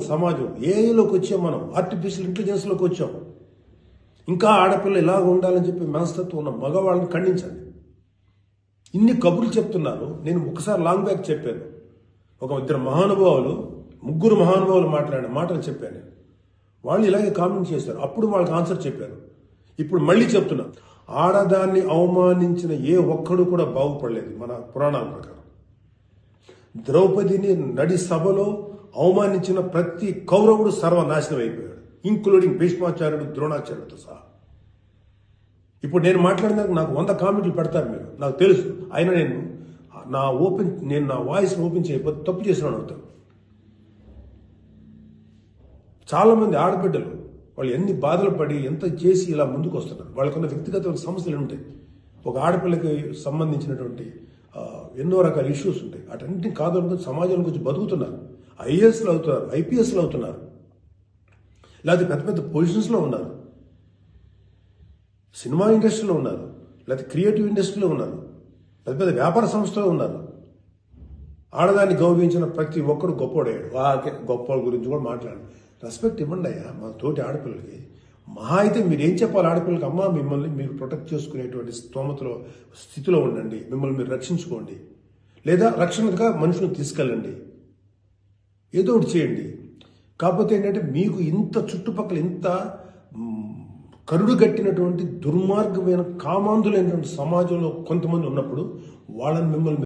సమాజం ఏఐలోకి వచ్చాం, మనం ఆర్టిఫిషియల్ ఇంటెలిజెన్స్లోకి వచ్చాం. ఇంకా ఆడపిల్ల ఇలాగ ఉండాలని చెప్పి మనస్తత్వం ఉన్న మగవాళ్ళని ఖండించండి. ఇన్ని కబుర్లు చెప్తున్నారు. నేను ఒకసారి లాంగ్ బ్యాక్ చెప్పాను. ముగ్గురు మహానుభావులు మాట్లాడిన మాటలు చెప్పాను. వాళ్ళు ఇలాగే కామెంట్ చేశారు. అప్పుడు వాళ్ళకి ఆన్సర్ చెప్పాను. ఇప్పుడు మళ్ళీ చెప్తున్నా, ఆడదాన్ని అవమానించిన ఏ ఒక్కడు కూడా బాగుపడలేదు మన పురాణాల ప్రకారం. ద్రౌపదిని నడి సభలో అవమానించిన ప్రతి కౌరవుడు సర్వనాశనం అయిపోయాడు, ఇంక్లూడింగ్ భీష్మాచార్యుడు, ద్రోణాచార్యుడితో సహా. ఇప్పుడు నేను మాట్లాడినాక నాకు 100 కామెంట్లు పెడతారు మీరు, నాకు తెలుసు. అయినా నేను నా వాయిస్ ఓపెన్ చేయకపోతే తప్పు చేసినాను అవుతాను. చాలా మంది ఆడబిడ్డలు వాళ్ళు ఎన్ని బాధలు పడి ఎంత చేసి ఇలా ముందుకు వస్తున్నారు. వాళ్ళకున్న వ్యక్తిగత సమస్యలు ఉంటాయి. ఒక ఆడపిల్లకి సంబంధించినటువంటి ఎన్నో రకాల ఇష్యూస్ ఉంటాయి. అటన్నింటినీ కాదనుకుని సమాజంలో కొంచెం బతుకుతున్నారు. ఐఏఎస్లు అవుతున్నారు, ఐపీఎస్లు అవుతున్నారు, లేకపోతే పెద్ద పెద్ద పొజిషన్స్లో ఉన్నారు, సినిమా ఇండస్ట్రీలో ఉన్నారు, లేకపోతే క్రియేటివ్ ఇండస్ట్రీలో ఉన్నారు, పెద్ద పెద్ద వ్యాపార సంస్థలో ఉన్నారు. ఆడదాన్ని గౌరవించిన ప్రతి ఒక్కడు గొప్పోడయ్యాడు. గొప్ప గురించి కూడా మాట్లాడు. రెస్పెక్ట్ ఇవ్వండి అయ్యా మా తోటి ఆడపిల్లలకి. మహా అయితే మీరు ఏం చెప్పాలి ఆడపిల్లలకి? అమ్మా, మిమ్మల్ని మీరు ప్రొటెక్ట్ చేసుకునేటువంటి స్థితిలో ఉండండి, మిమ్మల్ని మీరు రక్షించుకోండి, లేదా రక్షణగా మనుషులను తీసుకెళ్ళండి, ఏదో ఒకటి చేయండి. కాకపోతే ఏంటంటే మీకు ఇంత చుట్టుపక్కల ఇంత కరుడు గట్టినటువంటి దుర్మార్గమైన కామాంధులైనటువంటి సమాజంలో కొంతమంది ఉన్నప్పుడు వాళ్ళని మిమ్మల్ని